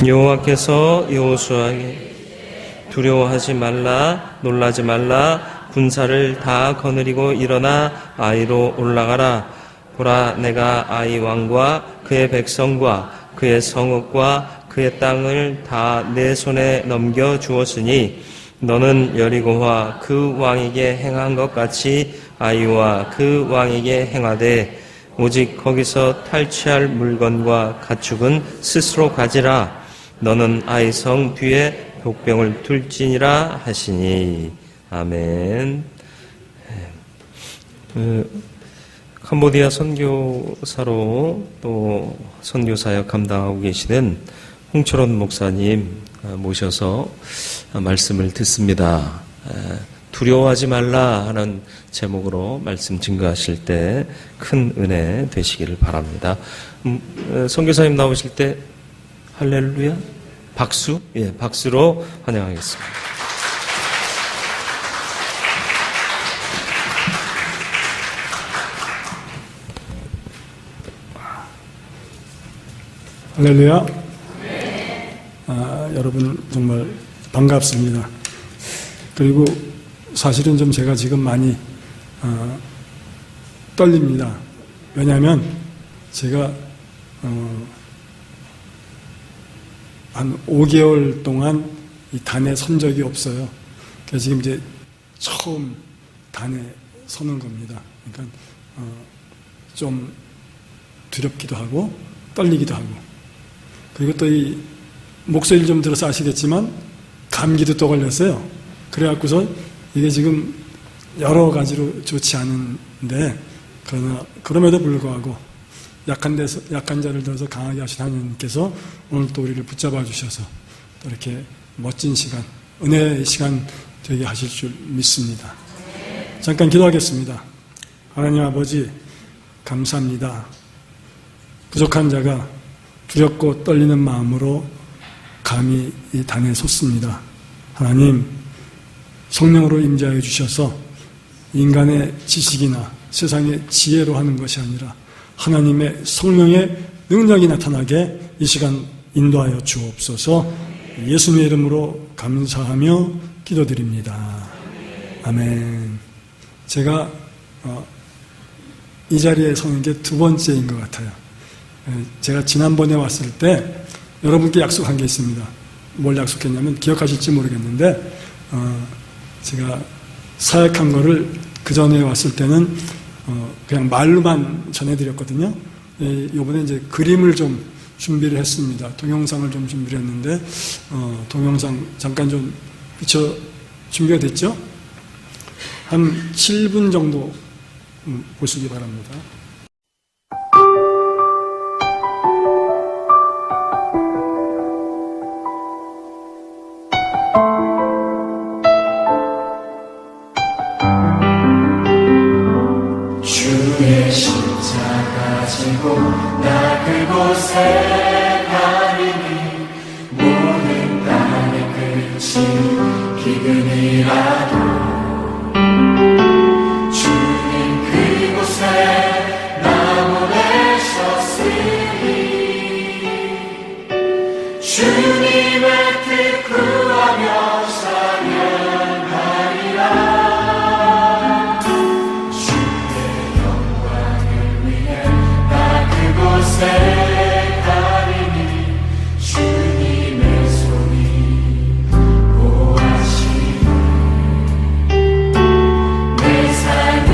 여호와께서 여호수아에게 두려워하지 말라, 놀라지 말라, 군사를 다 거느리고 일어나 아이로 올라가라. 보라, 내가 아이 왕과 그의 백성과 그의 성읍과 그의 땅을 다 내 손에 넘겨 주었으니 너는 여리고와 그 왕에게 행한 것 같이 아이와 그 왕에게 행하되 오직 거기서 탈취할 물건과 가축은 스스로 가지라. 너는 아이 성 뒤에 복병을 둘지니라 하시니. 아멘. 캄보디아 선교사로 또 선교사역 감당하고 계시는 홍철원 목사님 모셔서 말씀을 듣습니다. 두려워하지 말라 하는 제목으로 말씀 증거하실 때 큰 은혜 되시기를 바랍니다. 선교사님 나오실 때 할렐루야, 박수, 박수로 환영하겠습니다. 할렐루야. 여러분 정말 반갑습니다. 그리고 사실은 좀 제가 지금 많이 떨립니다. 왜냐하면 제가 한 5개월 동안 이 단에 선 적이 없어요. 그래서 지금 이제 처음 단에 서는 겁니다. 그러니까 좀 두렵기도 하고 떨리기도 하고, 그리고 또 이 목소리를 좀 들어서 아시겠지만 감기도 또 걸렸어요. 그래갖고서 이게 지금 여러 가지로 좋지 않은데, 그럼에도 불구하고 약한 자를 들어서 강하게 하신 하나님께서 오늘 또 우리를 붙잡아 주셔서 또 이렇게 멋진 시간, 은혜의 시간 되게 하실 줄 믿습니다. 잠깐 기도하겠습니다. 하나님 아버지, 감사합니다. 부족한 자가 두렵고 떨리는 마음으로 감히 이 단에 섰습니다. 하나님, 성령으로 임재하여 주셔서 인간의 지식이나 세상의 지혜로 하는 것이 아니라 하나님의 성령의 능력이 나타나게 이 시간 인도하여 주옵소서. 예수님의 이름으로 감사하며 기도드립니다. 아멘. 제가 이 자리에 서는 게 두 번째인 것 같아요. 제가 지난번에 왔을 때 여러분께 약속한 게 있습니다. 뭘 약속했냐면 기억하실지 모르겠는데 제가 사역한 거를 그 전에 왔을 때는 그냥 말로만 전해드렸거든요. 이번에 이제 그림을 좀 준비를 했습니다. 동영상을 좀 준비를 했는데 동영상 잠깐 좀 비춰 준비가 됐죠? 한 7분 정도 보시기 바랍니다. 주의 십자가 지고 나 그곳에 가리니 모든 땅의 끝이 기근이라도 주님 그곳에 나 보내셨으니 주님의 뜻 구하며 찬양하리라. 가리니 주님의 손이 보하시네. 내 삶은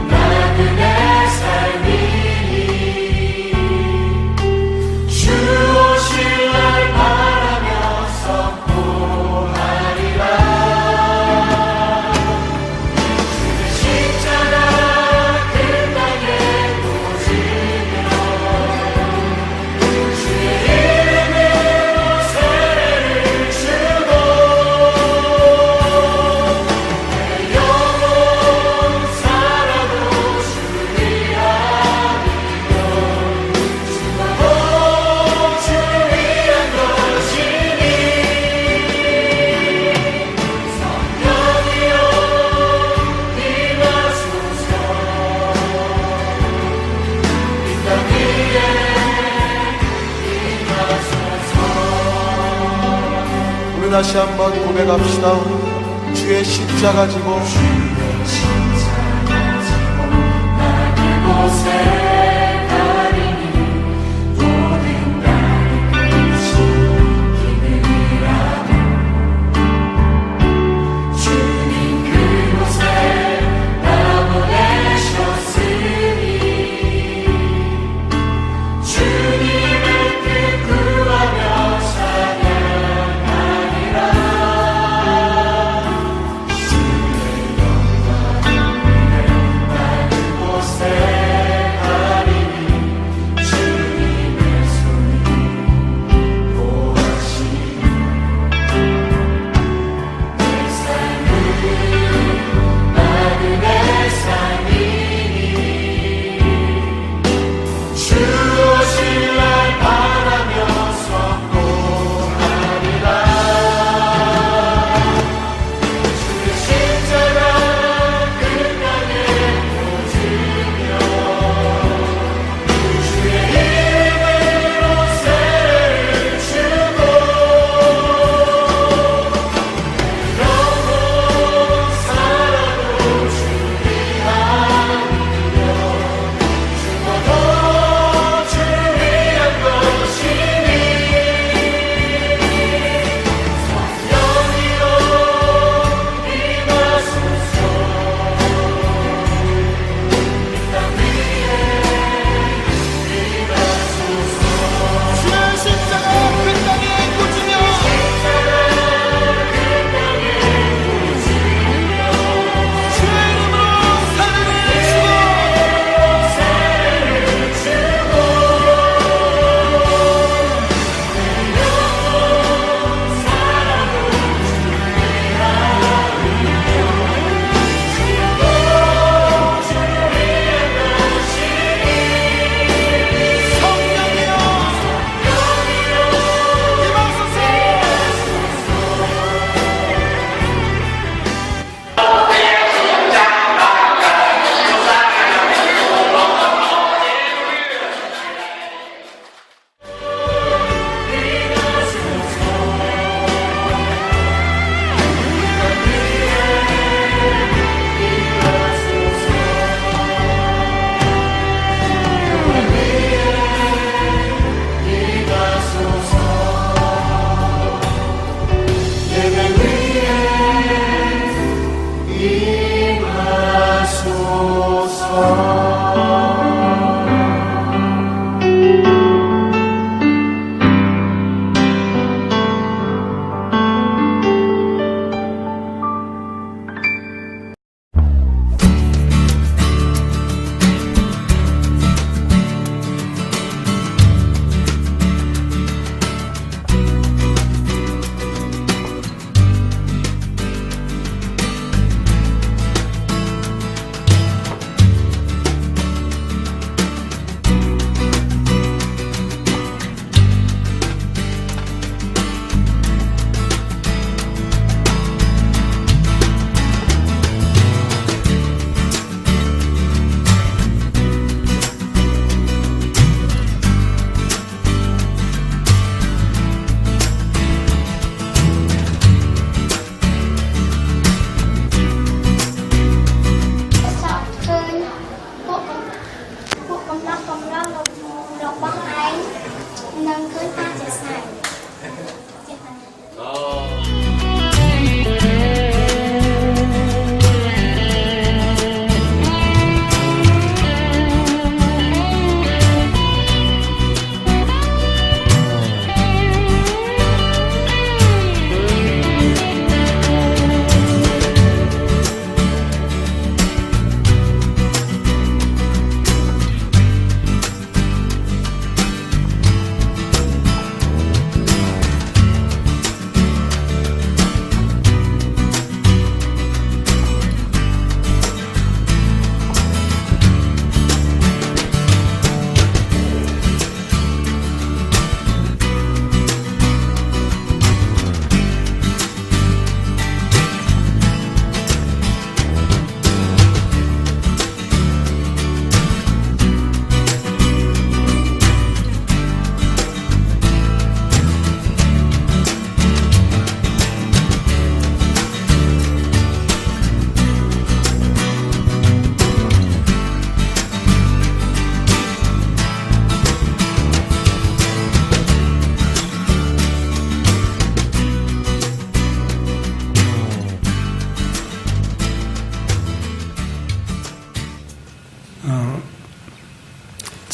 나그네 삶이니 주 오실 날 바라며 선포하리라. 주의 십자가 그 땅에 묻으며 다시 한번 고백합시다. 주의 십자가 지고 나 그곳에 가리니 모든 날이 끝이 기능이라고 주님 그곳에 나 보내셨으니 주님의 뜻 구하며 찬양하리라 주의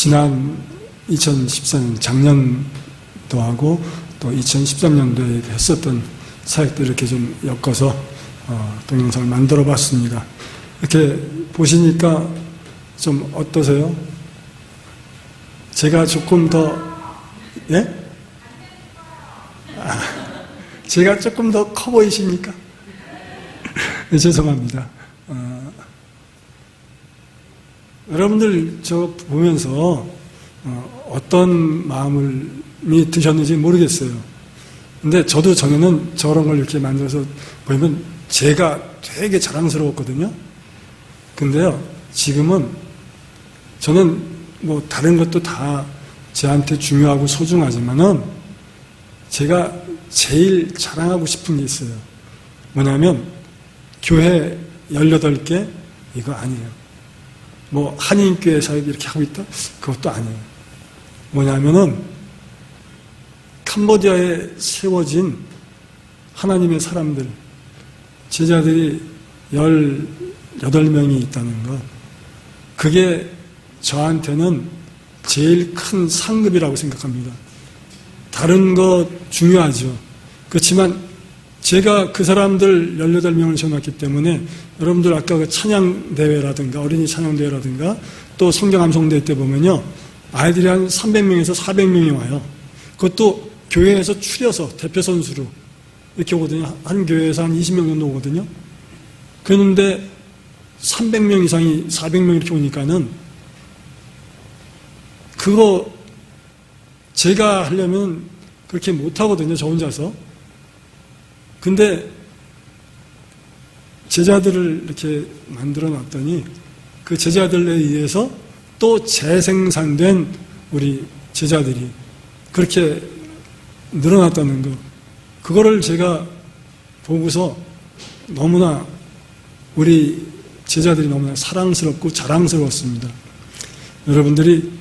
지난 2014년 작년도 하고 또 2013년도에 했었던 사역들 이렇게 좀 엮어서 동영상을 만들어 봤습니다. 이렇게 보시니까 좀 어떠세요? 제가 조금 더, 예? 제가 조금 더 커 보이십니까? 네, 죄송합니다. 여러분들 저 보면서 어떤 마음이 드셨는지 모르겠어요. 근데 저도 전에는 저런 걸 이렇게 만들어서 보면 제가 되게 자랑스러웠거든요. 근데요, 지금은 저는 뭐 다른 것도 다 저한테 중요하고 소중하지만은 제가 제일 자랑하고 싶은 게 있어요. 뭐냐면 교회 18개 이거 아니에요. 뭐 한인교회 사역 이렇게 하고 있다? 그것도 아니에요. 뭐냐면은 캄보디아에 세워진 하나님의 사람들, 제자들이 18명이 있다는 것, 그게 저한테는 제일 큰 상급이라고 생각합니다. 다른 것 중요하죠. 그렇지만 제가 그 사람들 18명을 세워놨기 때문에 여러분들 아까 그 찬양대회라든가 어린이 찬양대회라든가 또 성경 암송대회 때 보면요, 아이들이 한 300명에서 400명이 와요. 그것도 교회에서 추려서 대표 선수로 이렇게 오거든요. 한 교회에서 한 20명 정도 오거든요. 그런데 300명 이상이 400명 이렇게 오니까는 그거 제가 하려면 그렇게 못하거든요, 저 혼자서. 근데 제자들을 이렇게 만들어 놨더니 그 제자들에 의해서 또 재생산된 우리 제자들이 그렇게 늘어났다는 거, 그거를 제가 보고서 너무나 우리 제자들이 너무나 사랑스럽고 자랑스러웠습니다. 여러분들이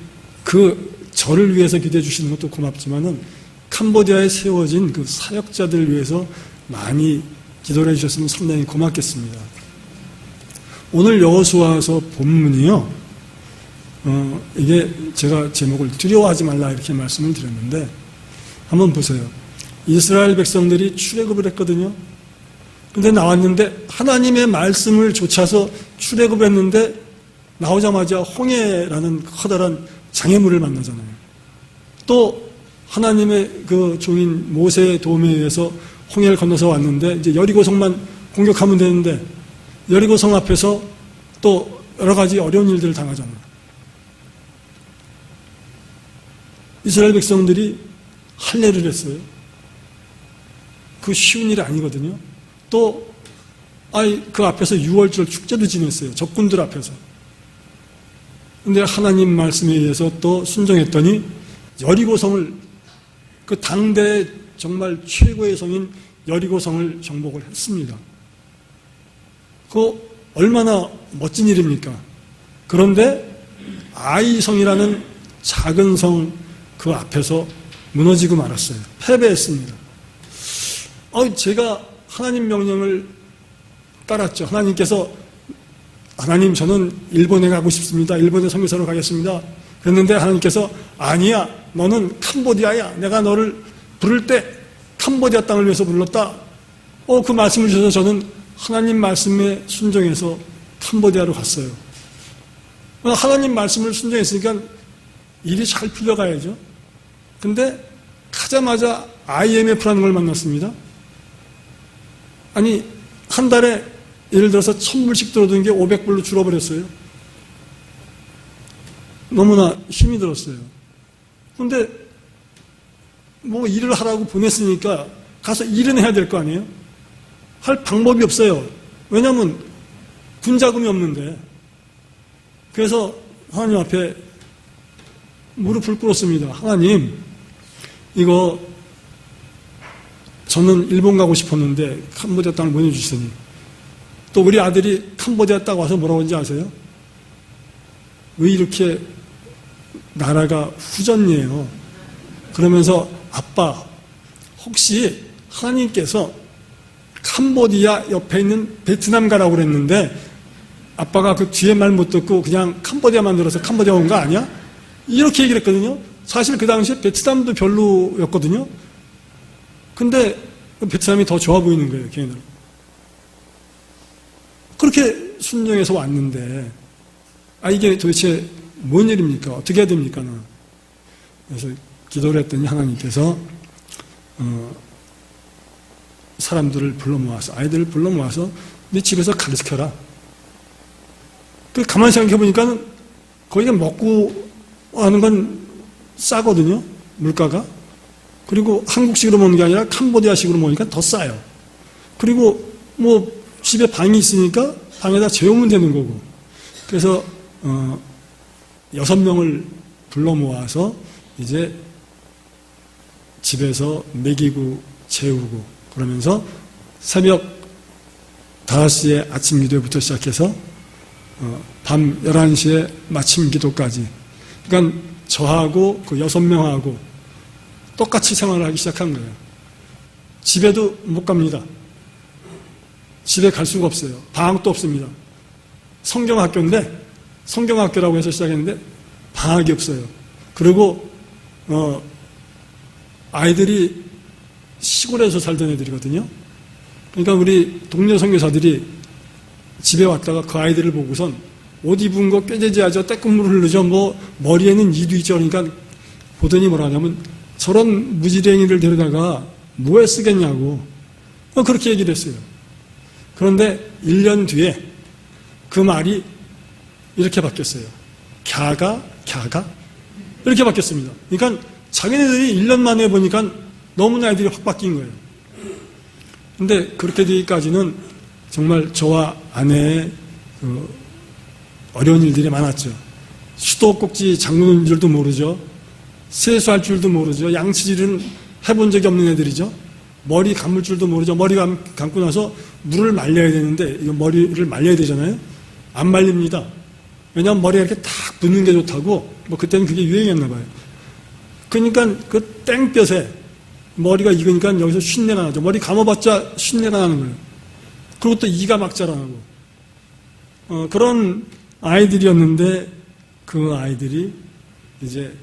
그 저를 위해서 기도해 주시는 것도 고맙지만은 캄보디아에 세워진 그 사역자들을 위해서 많이 기도를 해주셨으면 상당히 고맙겠습니다. 오늘 여호수아서 본문이요, 이게 제가 제목을 두려워하지 말라 이렇게 말씀을 드렸는데 한번 보세요. 이스라엘 백성들이 출애굽을 했거든요. 근데 나왔는데 하나님의 말씀을 좇아서 출애굽을 했는데 나오자마자 홍해라는 커다란 장애물을 만나잖아요. 또 하나님의 그 종인 모세의 도움에 의해서 홍해를 건너서 왔는데 이제 여리고성만 공격하면 되는데 여리고성 앞에서 또 여러 가지 어려운 일들을 당하잖아요. 이스라엘 백성들이 할례를 했어요. 그 쉬운 일이 아니거든요. 또 그 앞에서 6월절 축제도 지냈어요. 적군들 앞에서. 근데 하나님 말씀에 의해서 또 순종했더니 여리고성을, 그 당대 정말 최고의 성인 여리고성을 정복을 했습니다. 그 얼마나 멋진 일입니까? 그런데 아이성이라는 작은 성 그 앞에서 무너지고 말았어요. 패배했습니다. 제가 하나님 명령을 따랐죠. 하나님 저는 일본에 가고 싶습니다. 일본에 선교사로 가겠습니다. 그랬는데 하나님께서 아니야, 너는 캄보디아야. 내가 너를 부를 때 캄보디아 땅을 위해서 불렀다. 그 말씀을 주셔서 저는 하나님 말씀에 순종해서 캄보디아로 갔어요. 하나님 말씀을 순종했으니까 일이 잘 풀려가야죠. 근데 가자마자 IMF라는 걸 만났습니다. 아니, 한 달에 예를 들어서 1,000불씩 들어오던 게 500불로 줄어버렸어요. 너무나 힘이 들었어요. 근데 뭐 일을 하라고 보냈으니까 가서 일은 해야 될 거 아니에요? 할 방법이 없어요. 왜냐하면 군자금이 없는데. 그래서 하나님 앞에 무릎을 꿇었습니다. 하나님, 이거 저는 일본 가고 싶었는데 캄보디아 땅을 보내주시더니, 또 우리 아들이 캄보디아 땅 와서 뭐라고 하는지 아세요? 왜 이렇게 나라가 후전이에요? 그러면서 아빠, 혹시 하나님께서 캄보디아 옆에 있는 베트남 가라고 그랬는데 아빠가 그 뒤에 말 못 듣고 그냥 캄보디아만 들어서 캄보디아 온 거 아니야? 이렇게 얘기를 했거든요. 사실 그 당시에 베트남도 별로였거든요. 근데 베트남이 더 좋아 보이는 거예요, 걔네들. 그렇게 순종해서 왔는데, 이게 도대체 뭔 일입니까? 어떻게 해야 됩니까? 그래서 기도를 했더니 하나님께서, 사람들을 불러 모아서, 아이들을 불러 모아서, 네 집에서 가르쳐라. 그 가만히 생각해 보니까, 거기가 먹고 하는 건 싸거든요, 물가가. 그리고 한국식으로 먹는 게 아니라 캄보디아식으로 먹으니까 더 싸요. 그리고 뭐 집에 방이 있으니까 방에다 재우면 되는 거고. 그래서 6명을 불러 모아서 이제 집에서 먹이고 재우고 그러면서 새벽 5시에 아침 기도부터 시작해서 밤 11시에 마침 기도까지. 그러니까 저하고 그 6명하고 똑같이 생활을 하기 시작한 거예요. 집에도 못 갑니다. 집에 갈 수가 없어요. 방학도 없습니다. 성경학교인데, 성경학교라고 해서 시작했는데 방학이 없어요. 그리고 아이들이 시골에서 살던 애들이거든요. 그러니까 우리 동료 선교사들이 집에 왔다가 그 아이들을 보고선 옷 입은 거 꾀재재하죠. 떼국물을 흐르죠. 뭐 머리에는 이도 있죠. 그러니까 보더니 뭐라 하냐면 저런 무지랭이를 데려다가 뭐에 쓰겠냐고 그렇게 얘기를 했어요. 그런데 1년 뒤에 그 말이 이렇게 바뀌었어요. 갸가 이렇게 바뀌었습니다. 그러니까 자기네들이 1년 만에 보니까 너무나 애들이 확 바뀐 거예요. 근데 그렇게 되기까지는 정말 저와 아내의 어려운 일들이 많았죠. 수도꼭지 잠그는 줄도 모르죠. 세수할 줄도 모르죠. 양치질은 해본 적이 없는 애들이죠. 머리 감을 줄도 모르죠. 머리 감고 나서 물을 말려야 되는데 이거 머리를 말려야 되잖아요. 안 말립니다. 왜냐하면 머리가 이렇게 탁 붙는 게 좋다고 뭐 그때는 그게 유행이었나 봐요. 그러니까 그 땡볕에 머리가 익으니까 여기서 쉰내가 나죠. 머리 감아봤자 쉰내가 나는 거예요. 그리고 또 이가 막 자라나고 그런 아이들이었는데 그 아이들이 이제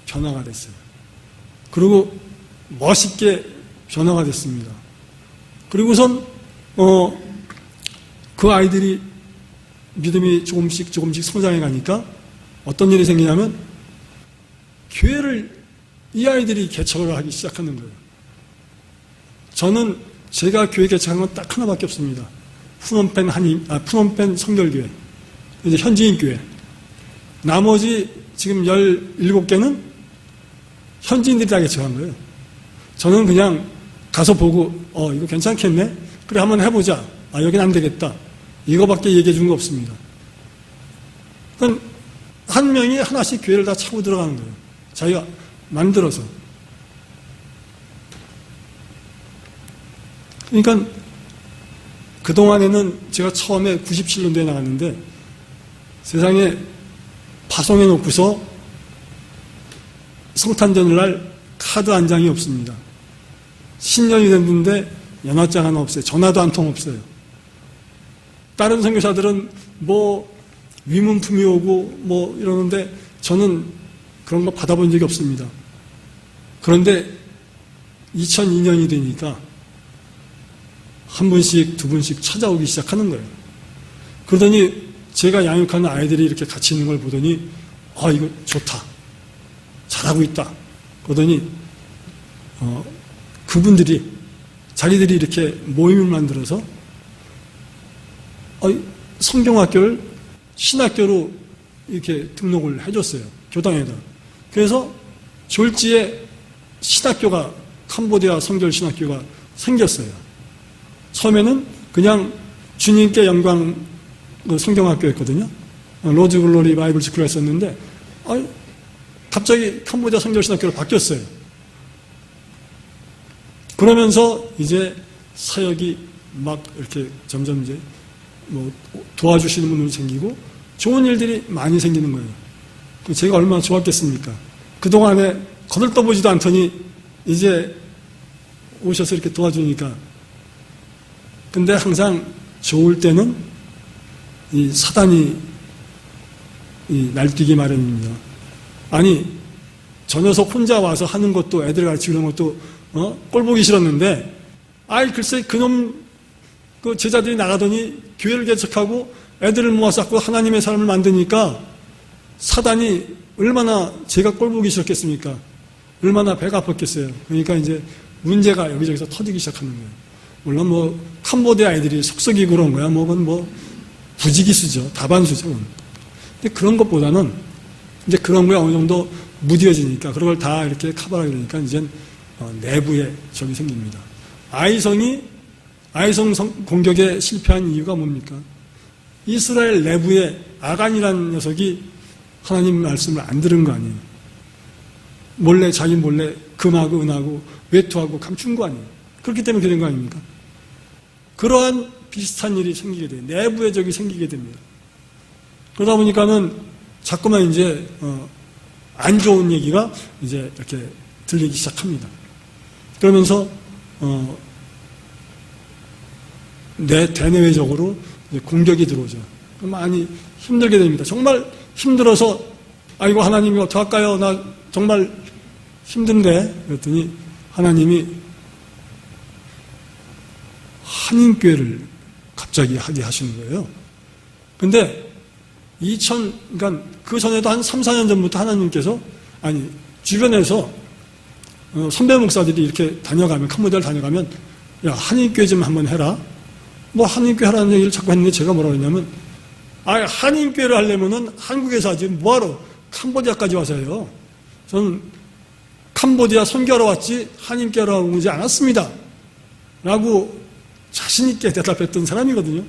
변화가 됐어요. 그리고 멋있게 변화가 됐습니다. 그리고선 그 아이들이 믿음이 조금씩 성장해 가니까 어떤 일이 생기냐면 교회를 이 아이들이 개척을 하기 시작하는 거예요. 저는 제가 교회 개척한 건 딱 하나밖에 없습니다. 푸놈펜 성결교회, 이제 현지인 교회. 나머지 지금 17개는 현지인들이 다 개척한 거예요. 저는 그냥 가서 보고 이거 괜찮겠네? 그래 한번 해보자. 여긴 안 되겠다. 이거밖에 얘기해 준 거 없습니다. 그러니까 한 명이 하나씩 교회를 다 차고 들어가는 거예요. 자기가 만들어서. 그러니까 그동안에는 제가 처음에 97년도에 나갔는데 세상에 파송해 놓고서 성탄절날 카드 한 장이 없습니다. 신년이 됐는데 연합장 하나 없어요. 전화도 한 통 없어요. 다른 선교사들은 뭐 위문품이 오고 뭐 이러는데 저는 그런 거 받아본 적이 없습니다. 그런데 2002년이 되니까 한 분씩 두 분씩 찾아오기 시작하는 거예요. 그러더니 제가 양육하는 아이들이 이렇게 같이 있는 걸 보더니 이거 좋다. 잘하고 있다. 그러더니 그분들이 자기들이 이렇게 모임을 만들어서 성경학교를 신학교로 이렇게 등록을 해줬어요. 교당에다. 그래서 졸지에 신학교가 캄보디아 성결 신학교가 생겼어요. 처음에는 그냥 주님께 영광 성경학교였거든요. 로즈 글로리 바이블 스쿨을 했었는데 갑자기 캄보디아 성결 신학교로 바뀌었어요. 그러면서 이제 사역이 막 이렇게 점점 이제 뭐 도와주시는 분들이 생기고 좋은 일들이 많이 생기는 거예요. 제가 얼마나 좋았겠습니까? 그동안에 거들떠보지도 않더니 이제 오셔서 이렇게 도와주니까. 근데 항상 좋을 때는 이 사단이 날뛰기 마련입니다. 아니, 저 녀석 혼자 와서 하는 것도 애들 가르치고 이런 것도 꼴 보기 싫었는데, 아이 글쎄 그놈 그 제자들이 나가더니 교회를 개척하고 애들을 모아서 자꾸 하나님의 사람을 만드니까 사단이 얼마나 제가 꼴 보기 싫었겠습니까? 얼마나 배가 아팠겠어요. 그러니까 이제 문제가 여기저기서 터지기 시작하는 거예요. 물론 뭐 캄보디아 애들이 속썩이고 그런 거야. 그건 뭐 부지기수죠. 다반수죠. 근데 그런 것보다는 이제 그런 거에 어느 정도 무뎌지니까 그런 걸 다 이렇게 커버하게 되니까 이제 내부에 적이 생깁니다. 아이성 공격에 실패한 이유가 뭡니까? 이스라엘 내부에 아간이라는 녀석이 하나님 말씀을 안 들은 거 아니에요. 자기 몰래 금하고 은하고 외투하고 감춘 거 아니에요. 그렇기 때문에 그런 거 아닙니까? 그러한 비슷한 일이 생기게 돼요. 내부의 적이 생기게 됩니다. 그러다 보니까는 자꾸만 이제 안 좋은 얘기가 이제 이렇게 들리기 시작합니다. 그러면서 내 대내외적으로 공격이 들어오죠. 많이 힘들게 됩니다. 정말 힘들어서 아이고 하나님이 어떡할까요? 나 정말 힘든데 그랬더니 하나님이 한인교회를 갑자기 하게 하시는 거예요. 근데 그러니까 그 전에도 한 3, 4년 전부터 하나님께서 주변에서 선배 목사들이 이렇게 다녀가면 캄보디아를 다녀가면 야 한인교회 좀 한번 해라. 뭐 한인교회 하라는 얘기를 자꾸 했는데 제가 뭐라고 했냐면 한인교회를 하려면은 한국에서 하지 뭐하러 캄보디아까지 와서 해요. 저는 캄보디아 선교하러 왔지 한인교회로 오지 않았습니다. 라고 자신있게 대답했던 사람이거든요.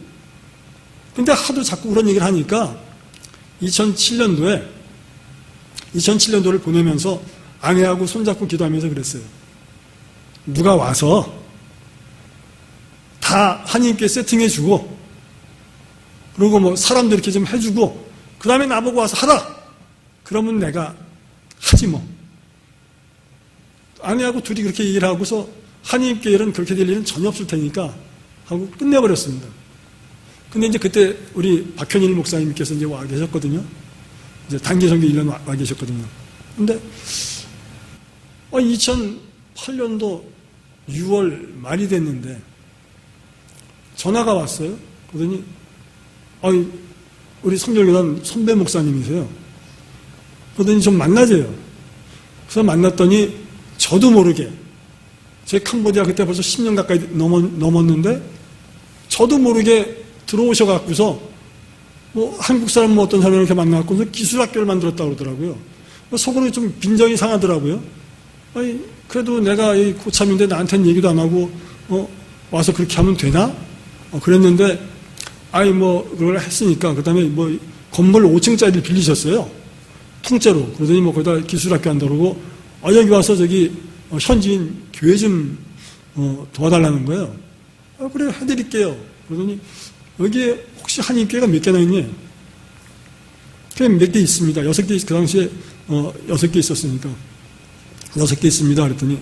근데 하도 자꾸 그런 얘기를 하니까 2007년도를 보내면서 아내하고 손잡고 기도하면서 그랬어요. 누가 와서 다 한인교회 세팅해주고 그리고 뭐 사람도 이렇게 좀 해주고 그 다음에 나보고 와서 하라! 그러면 내가 하지 뭐. 아내하고 둘이 그렇게 얘기를 하고서 한인교회는 그렇게 될 일은 전혀 없을 테니까 하고 끝내버렸습니다. 근데 이제 그때 우리 박현일 목사님께서 이제 와 계셨거든요. 이제 단기 선교 1년 와 계셨거든요. 근데 2008년도 6월 말이 됐는데 전화가 왔어요. 그러더니 우리 성결교단 선배 목사님이세요. 그러더니 좀 만나재요. 그래서 만났더니 저도 모르게 제 캄보디아 그때 벌써 10년 가까이 넘었는데 저도 모르게 들어오셔갖고서 뭐 한국 사람 뭐 어떤 사람을 이렇게 만나갖고서 기술학교를 만들었다고 그러더라고요. 속으로 좀 빈정이 상하더라고요. 그래도 내가 이 고참인데 나한테는 얘기도 안 하고 와서 그렇게 하면 되나? 그랬는데 뭐 그걸 했으니까 그 다음에 뭐 건물 5층짜리를 빌리셨어요. 통째로. 그러더니 뭐 거기다 기술학교 한다고 그러고 여기 와서 저기 현지인 교회 좀 도와달라는 거예요. 그래 해드릴게요. 그러더니 여기에 혹시 한인교회가 몇 개나 있니? 교회 몇 개 있습니다. 6개, 그 당시에 6개 있었으니까 6개 있습니다. 그랬더니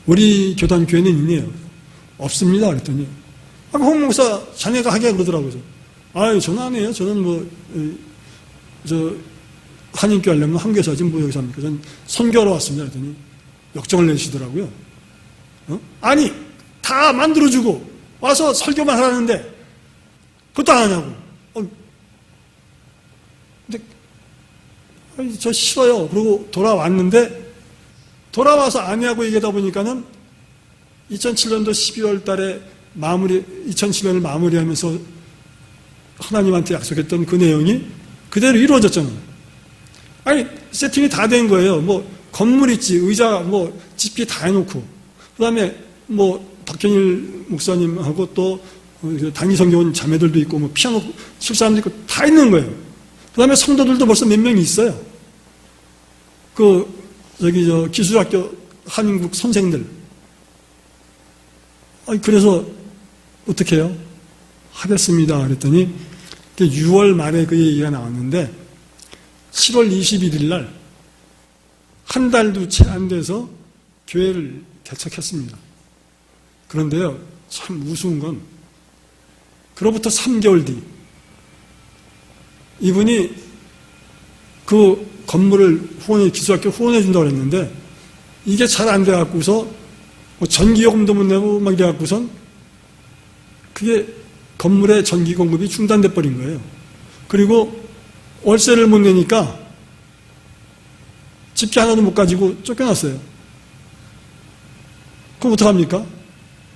우리 교단 교회는 있네요. 없습니다. 그랬더니 홍 목사 자네가 하게 그러더라고요. 저는 안 해요. 저는 한인교회 하려면 한국에서 하지 뭐 여기서 합니까? 저는 선교하러 왔습니다. 그랬더니 역정을 내시더라고요. 다 만들어주고 와서 설교만 하라는데 그것도 안 하냐고. 근데 저 싫어요. 그러고 돌아왔는데 돌아와서 아내하고 얘기하다 보니까는 2007년도 12월 달에 2007년을 마무리하면서 하나님한테 약속했던 그 내용이 그대로 이루어졌잖아요. 세팅이 다 된 거예요. 뭐 건물 있지, 의자, 뭐 집기 다 해놓고 그 다음에 뭐 박현일 목사님하고 또 단기 선교원 자매들도 있고 뭐 피아노 칠 사람도 있고 다 있는 거예요. 그 다음에 성도들도 벌써 몇 명이 있어요. 기술학교 한인국 선생들. 그래서 어떻게 해요? 하겠습니다. 그랬더니 6월 말에 그 얘기가 나왔는데 7월 21일 날 한 달도 채 안 돼서 교회를 개척했습니다. 그런데요, 참 우스운 건 그로부터 3개월 뒤 이분이 그 건물을 기숙학교 후원해 준다고 그랬는데 이게 잘 안 돼갖고서 뭐 전기요금도 못 내고 막 이래갖고선 그게 건물의 전기 공급이 중단돼 버린 거예요. 그리고 월세를 못 내니까 집게 하나도 못 가지고 쫓겨났어요. 그럼 어떡합니까?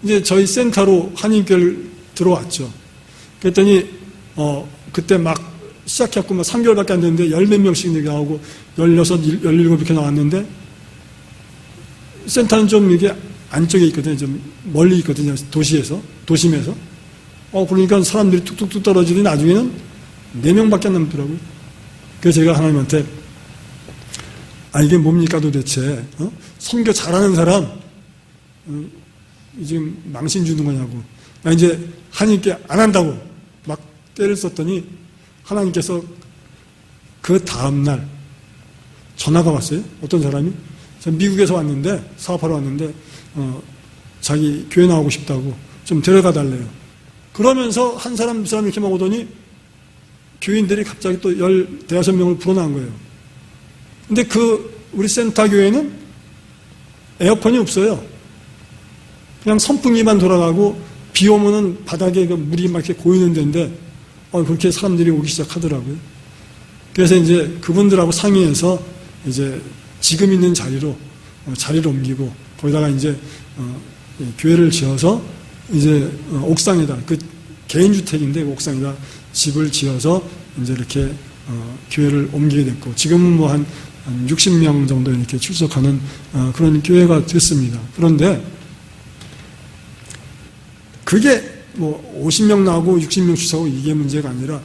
이제 저희 센터로 한인교회를 들어왔죠. 그랬더니 그때 막 시작했고 막 3개월밖에 안 됐는데 10몇 명씩 나오고 16, 17 이렇게 나왔는데 센터는 좀 이게 안쪽에 있거든요. 좀 멀리 있거든요. 도심에서. 그러니까 사람들이 툭툭툭 떨어지더니 나중에는 4명밖에 안 남더라고요. 그래서 제가 하나님한테 이게 뭡니까 도대체? 선교 잘하는 사람 지금 망신 주는 거냐고. 나 이제 하나님께 안 한다고 막 때를 썼더니 하나님께서 그 다음날 전화가 왔어요. 어떤 사람이 미국에서 왔는데 사업하러 왔는데 자기 교회 나오고 싶다고 좀 데려가 달래요. 그러면서 한 사람 두 사람 이렇게 막 오더니 교인들이 갑자기 또 15명을 불어난 거예요. 근데 우리 센터 교회는 에어컨이 없어요. 그냥 선풍기만 돌아가고 비 오면은 바닥에 물이 막 이렇게 고이는 데인데 그렇게 사람들이 오기 시작하더라고요. 그래서 이제 그분들하고 상의해서 이제 지금 있는 자리로 자리를 옮기고 거기다가 이제 교회를 지어서 이제 옥상에다 개인주택인데 옥상에다 집을 지어서 이제 이렇게 교회를 옮기게 됐고 지금은 뭐 한 60명 정도 이렇게 출석하는 그런 교회가 됐습니다. 그런데 그게 뭐 50명 나오고 60명 출석하고 이게 문제가 아니라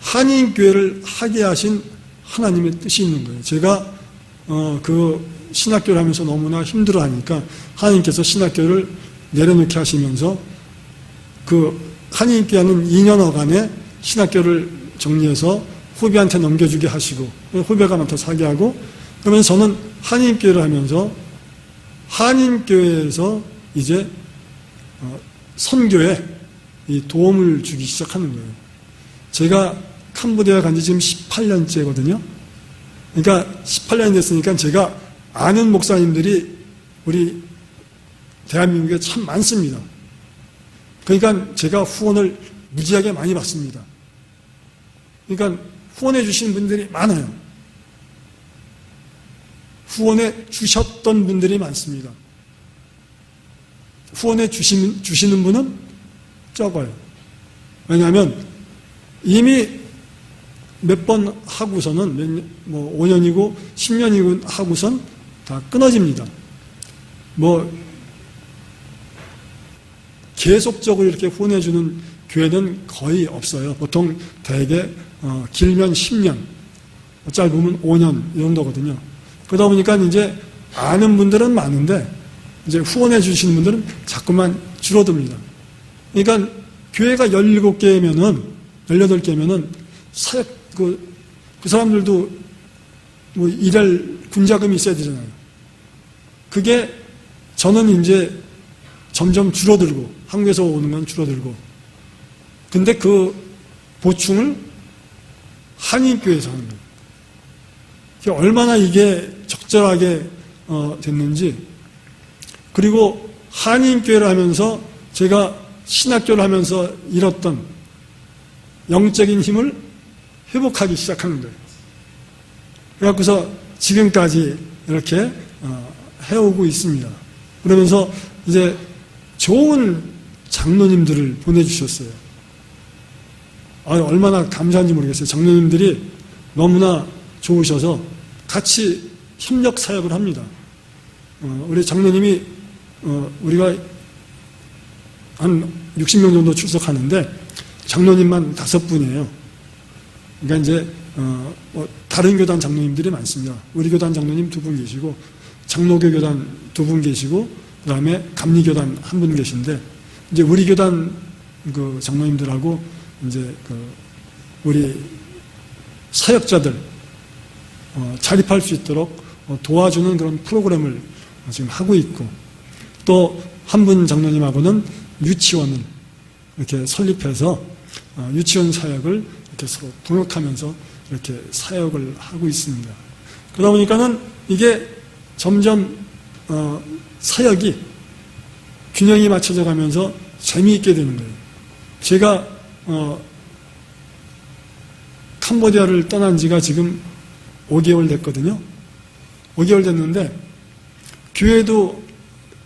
한인교회를 하게 하신 하나님의 뜻이 있는 거예요. 제가 그 신학교를 하면서 너무나 힘들어하니까 하나님께서 신학교를 내려놓게 하시면서 그 한인교회는 2년여간에 신학교를 정리해서 후배한테 넘겨주게 하시고 후배가 많다 사게 하고 그러면 저는 한인교회를 하면서 한인교회에서 이제 선교에 이 도움을 주기 시작하는 거예요. 제가 캄보디아 간 지 지금 18년째거든요. 그러니까 18년이 됐으니까 제가 아는 목사님들이 우리 대한민국에 참 많습니다. 그러니까 제가 후원을 무지하게 많이 받습니다. 그러니까 후원해 주신 분들이 많아요. 후원해 주셨던 분들이 많습니다. 후원해 주시는 분은 적어요. 왜냐하면 이미 몇 번 하고서는 뭐 5년이고 10년이고 하고선 다 끊어집니다. 뭐 계속적으로 이렇게 후원해주는 교회는 거의 없어요. 보통 대개 길면 10년, 짧으면 5년 이 정도거든요. 그러다 보니까 이제 아는 분들은 많은데 이제 후원해 주시는 분들은 자꾸만 줄어듭니다. 그러니까 교회가 17개면은 18개면은 사역 그 사람들도 뭐 일할 군자금이 있어야 되잖아요. 그게 저는 이제 점점 줄어들고 한국에서 오는 건 줄어들고 근데 그 보충을 한인교회에서 하는 거예요. 얼마나 이게 적절하게 됐는지 그리고 한인교회를 하면서 제가 신학교를 하면서 잃었던 영적인 힘을 회복하기 시작하는 거예요. 그래갖고서 지금까지 이렇게 해오고 있습니다. 그러면서 이제 좋은 장로님들을 보내주셨어요. 얼마나 감사한지 모르겠어요. 장로님들이 너무나 좋으셔서 같이 협력 사역을 합니다. 우리 장로님이 우리가 한 60명 정도 출석하는데 장로님만 5분이에요. 그러니까 이제 다른 교단 장로님들이 많습니다. 우리 교단 장로님 2분 계시고 장로교 교단 2분 계시고 그 다음에 감리교단 1분 계신데 이제 우리 교단 그 장로님들하고 이제 우리 사역자들 자립할 수 있도록 도와주는 그런 프로그램을 지금 하고 있고 또 한 분 장로님하고는 유치원을 이렇게 설립해서 유치원 사역을 이렇게 서로 동역하면서 이렇게 사역을 하고 있습니다. 그러다 보니까는 이게 점점 사역이 균형이 맞춰져 가면서 재미있게 되는 거예요. 제가 캄보디아를 떠난 지가 지금 5개월 됐거든요. 5개월 됐는데 교회도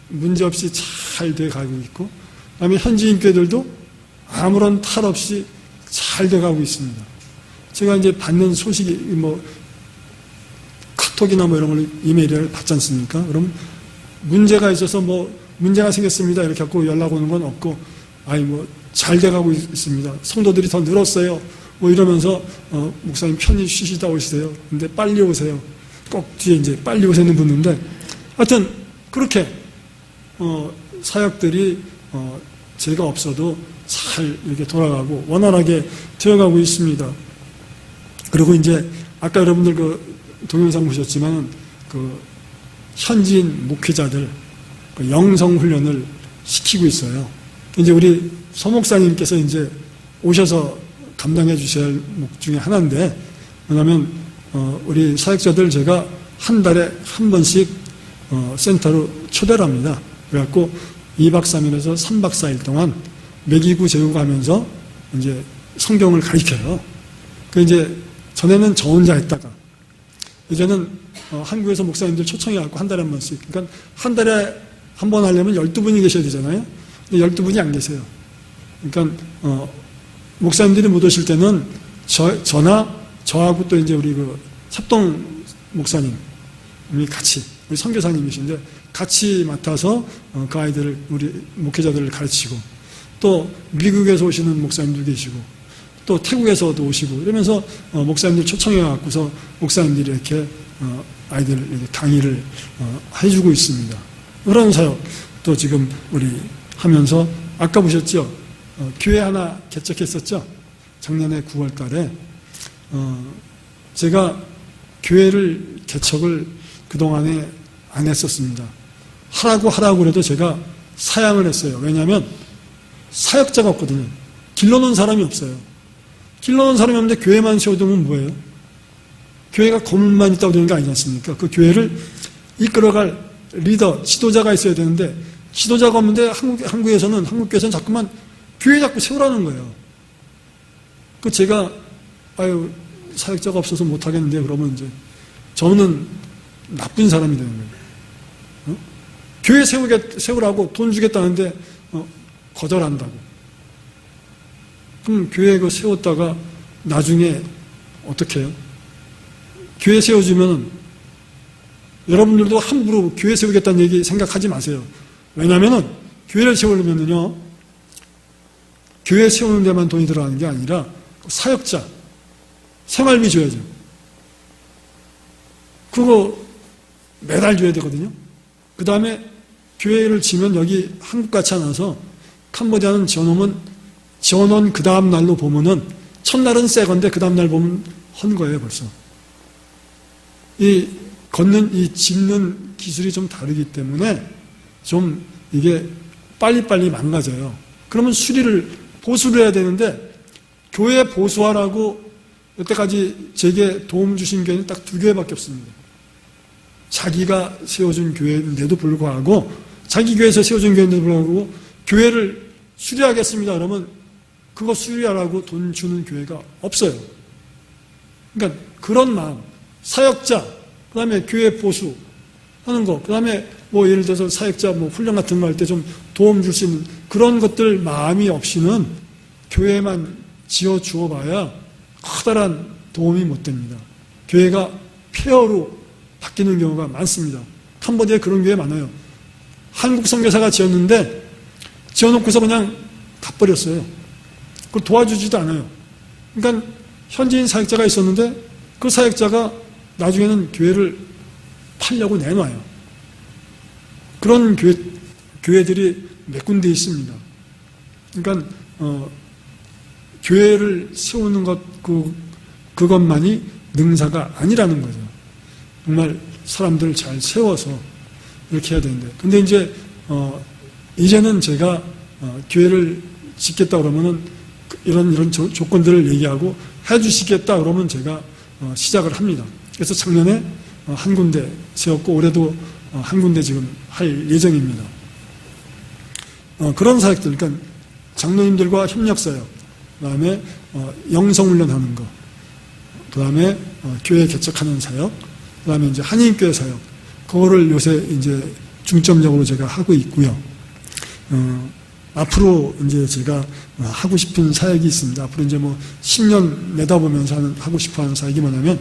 문제없이 잘 돼 가고 있고, 그다음에 현지인 교회들도 아무런 탈 없이 잘 돼 가고 있습니다. 제가 이제 받는 소식이 뭐 카톡이나 뭐 이런 걸 이메일을 받지 않습니까? 그럼 문제가 있어서 뭐 문제가 생겼습니다 이렇게 하고 연락 오는 건 없고, 아니 뭐 잘 돼 가고 있습니다. 성도들이 더 늘었어요. 뭐 이러면서 목사님 편히 쉬시다 오시세요. 근데 빨리 오세요. 꼭 뒤에 이제 빨리 오세는 붙는데, 하여튼 그렇게 사역들이 제가 없어도 잘 이렇게 돌아가고 원활하게 되어가고 있습니다. 그리고 이제 아까 여러분들 그 동영상 보셨지만 그 현지인 목회자들 영성 훈련을 시키고 있어요. 이제 우리 서 목사님께서 이제 오셔서 감당해 주셔야 할 목 중에 하나인데, 왜냐하면 우리 사역자들 제가 한 달에 한 번씩 센터로 초대를 합니다. 그래갖고 2박 3일에서 3박 4일 동안 먹이고 재우고 하면서 이제 성경을 가르쳐요. 그 이제 전에는 저 혼자 했다가 이제는 한국에서 목사님들 초청해갖고 한 달에 한 번씩, 그러니까 한 달에 한 번 하려면 12분이 계셔야 되잖아요. 근데 12분이 안 계세요. 그러니까 목사님들이 못 오실 때는 저나 저하고 또 이제 우리 그 삽동 목사님이 같이, 우리 선교사님이신데 같이 맡아서 그 아이들을, 우리 목회자들을 가르치고, 또 미국에서 오시는 목사님도 계시고 또 태국에서도 오시고 이러면서 목사님들 초청해 갖고서 목사님들이 이렇게 아이들 이렇게 강의를 해주고 있습니다. 그런 사역 또 지금 우리 하면서, 아까 보셨죠? 교회 하나 개척했었죠? 작년에 9월 달에 제가 교회를 개척을 그동안에 안 했었습니다. 하라고 그래도 제가 사양을 했어요. 왜냐하면 사역자가 없거든요. 길러놓은 사람이 없어요. 길러놓은 사람이 없는데 교회만 세워두면 뭐예요? 교회가 건물만 있다고 되는 게 아니지 않습니까? 그 교회를 이끌어갈 리더, 지도자가 있어야 되는데 지도자가 없는데 한국에서는, 한국교회에서는 자꾸만 교회 자꾸 세우라는 거예요. 그 제가 아유 사역자가 없어서 못하겠는데 그러면 이제 저는 나쁜 사람이 되는 거예요. 교회 세우라고 돈 주겠다는데 거절한다고. 그럼 교회 그 세웠다가 나중에 어떻게 해요? 교회 세워주면 여러분들도 함부로 교회 세우겠다는 얘기 생각하지 마세요. 왜냐하면 교회를 세우려면요, 교회 세우는 데만 돈이 들어가는 게 아니라 사역자, 생활비 줘야죠. 그거 매달 줘야 되거든요. 그 다음에 교회를 지면 여기 한국같이 않아서 캄보디아는 지어놓은 그 다음 날로 보면은 첫날은 새 건데 그 다음 날 보면 헌 거예요 벌써. 이 짚는 기술이 좀 다르기 때문에 좀 이게 빨리빨리 망가져요. 그러면 보수를 해야 되는데, 교회 보수하라고 여태까지 제게 도움 주신 교회는 딱 2교회밖에 없습니다. 자기가 세워준 교회인데도 불구하고, 자기 교회에서 세워준 교회인데도 불구하고 교회를 수리하겠습니다 그러면 그거 수리하라고 돈 주는 교회가 없어요. 그러니까 그런 마음, 사역자, 그 다음에 교회 보수 하는 거, 그 다음에 뭐 예를 들어서 사역자 뭐 훈련 같은 거 할 때 좀 도움 줄 수 있는 그런 것들 마음이 없이는 교회만 지어 주어 봐야 커다란 도움이 못 됩니다. 교회가 폐허로 바뀌는 경우가 많습니다. 캄보디아에 그런 교회 많아요. 한국 선교사가 지었는데 지어놓고서 그냥 가버렸어요. 그걸 도와주지도 않아요. 그러니까 현지인 사역자가 있었는데 그 사역자가 나중에는 교회를 팔려고 내놔요. 그런 교회들이 몇 군데 있습니다. 그러니까 교회를 세우는 것 그것만이 능사가 아니라는 거죠. 정말 사람들을 잘 세워서 이렇게 해야 되는데, 근데 이제 이제는 제가 교회를 짓겠다 그러면은 이런 조건들을 얘기하고 해주시겠다 그러면 제가 시작을 합니다. 그래서 작년에 한 군데 세웠고 올해도 한 군데 지금 할 예정입니다. 그런 사역들, 그러니까 장로님들과 협력사역, 그 다음에 영성훈련하는 거, 그 다음에 교회 개척하는 사역, 그 다음에 이제 한인교회 사역, 그거를 요새 이제 중점적으로 제가 하고 있고요. 앞으로 이제 제가 하고 싶은 사역이 있습니다. 앞으로 이제 뭐 10년 내다보면서 하고 싶어 하는 사역이 뭐냐면,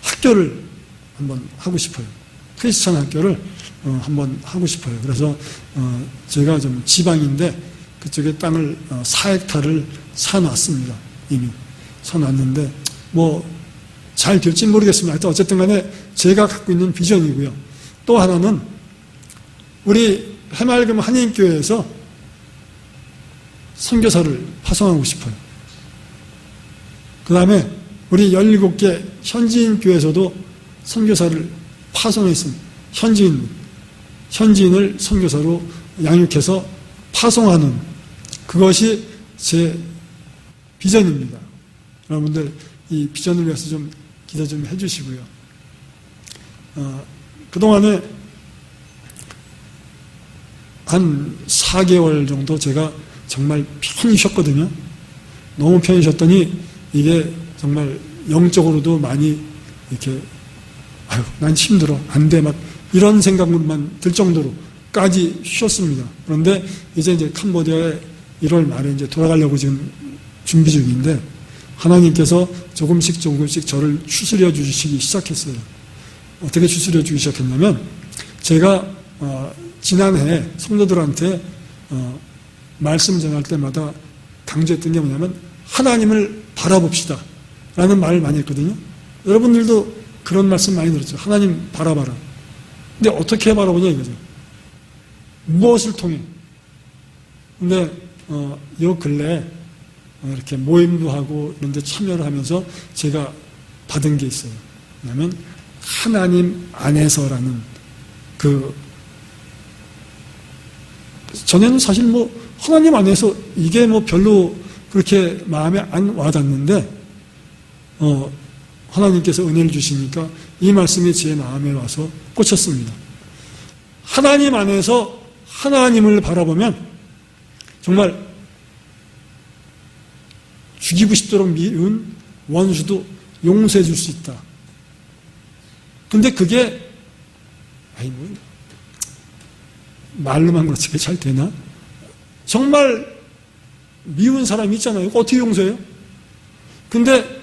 학교를 한번 하고 싶어요. 크리스천 학교를 한번 하고 싶어요. 그래서 제가 좀 지방인데 그쪽에 땅을 4헥타를 사놨습니다. 이미 사놨는데 뭐 잘 될지는 모르겠습니다. 하여튼 어쨌든 간에 제가 갖고 있는 비전이고요. 또 하나는 우리 해맑음 한인교회에서 선교사를 파송하고 싶어요. 그 다음에 우리 17개 현지인 교회에서도 선교사를 파송했습니다. 현지인을 선교사로 양육해서 파송하는, 그것이 제 비전입니다. 여러분들 이 비전을 위해서 좀 기도 좀 해주시고요. 그동안에 한 4개월 정도 제가 정말 편히 쉬었거든요. 너무 편히 쉬었더니 이게 정말 영적으로도 많이 이렇게 아유 난 힘들어 안 돼 막 이런 생각으로만 들 정도로까지 쉬었습니다. 그런데 이제 캄보디아에 1월 말에 이제 돌아가려고 지금 준비 중인데 하나님께서 조금씩 저를 추스려 주시기 시작했어요. 어떻게 추스려 주기 시작했냐면 제가 지난해 성도들한테 말씀 전할 때마다 강조했던 게 뭐냐면 하나님을 바라봅시다 라는 말을 많이 했거든요. 여러분들도 그런 말씀 많이 들었죠. 하나님 바라봐라. 근데 어떻게 바라보냐 이거죠. 무엇을 통해? 근데 요 근래에 이렇게 모임도 하고 이런 데 참여를 하면서 제가 받은 게 있어요. 왜냐하면 하나님 안에서라는 전에는 사실 뭐 하나님 안에서 이게 뭐 별로 그렇게 마음에 안 와닿는데 하나님께서 은혜를 주시니까 이 말씀이 제 마음에 와서 꽂혔습니다. 하나님 안에서 하나님을 바라보면 정말 죽이고 싶도록 미운 원수도 용서해 줄 수 있다. 근데 그게 말로만 그렇지 그게 잘 되나? 정말 미운 사람이 있잖아요. 어떻게 용서해요? 근데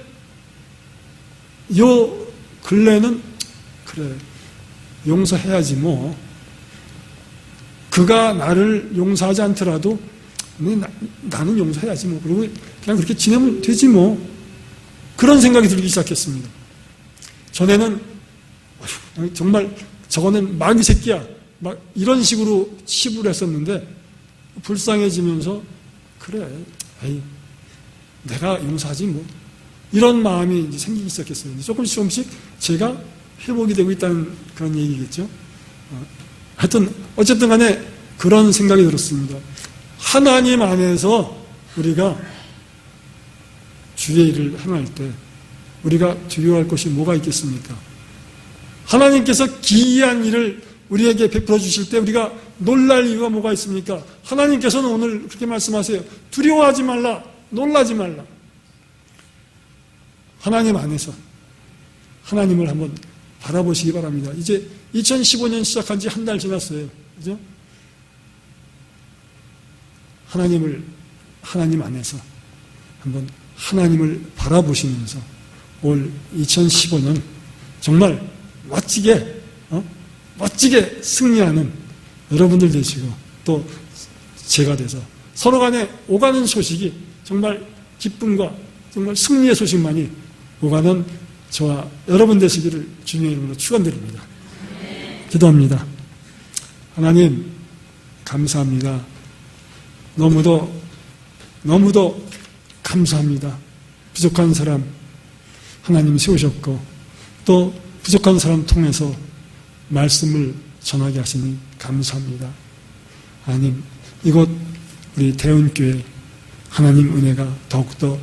요 근래는 그래 용서해야지 뭐 그가 나를 용서하지 않더라도 나는 용서해야지 뭐 그리고 그냥 그렇게 지내면 되지 뭐 그런 생각이 들기 시작했습니다. 전에는 정말 저거는 마귀 새끼야 막 이런 식으로 치부를 했었는데 불쌍해지면서 그래 내가 용서하지 뭐 이런 마음이 이제 생기기 시작했어요. 조금씩 제가 회복이 되고 있다는 그런 얘기겠죠. 하여튼 어쨌든 간에 그런 생각이 들었습니다. 하나님 안에서 우리가 주의 일을 행할 때 우리가 두려워할 것이 뭐가 있겠습니까? 하나님께서 기이한 일을 우리에게 베풀어 주실 때 우리가 놀랄 이유가 뭐가 있습니까? 하나님께서는 오늘 그렇게 말씀하세요. 두려워하지 말라, 놀라지 말라. 하나님 안에서 하나님을 한번 바라보시기 바랍니다. 이제 2015년 시작한 지 한 달 지났어요. 그죠? 하나님 안에서 한번 하나님을 바라보시면서 올 2015년 정말 멋지게 승리하는 여러분들 되시고 또 제가 돼서 서로 간에 오가는 소식이 정말 기쁨과 정말 승리의 소식만이 오가는 저와 여러분 되시기를 주님의 이름으로 축원드립니다. 기도합니다. 하나님 감사합니다. 너무도 감사합니다. 부족한 사람 하나님 세우셨고 또 부족한 사람 통해서 말씀을 전하게 하시니 감사합니다. 하나님 이곳 우리 대운교회 하나님 은혜가 더욱더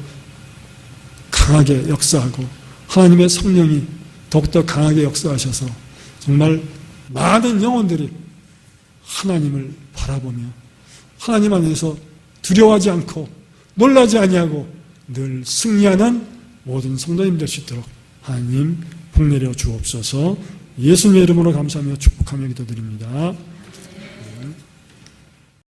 강하게 역사하고 하나님의 성령이 더욱더 강하게 역사하셔서 정말 많은 영혼들이 하나님을 바라보며 하나님 안에서 두려워하지 않고 놀라지 아니하고 늘 승리하는 모든 성도님 될 수 있도록 하나님 복내려 주옵소서. 예수님의 이름으로 감사하며 축복하며 기도드립니다.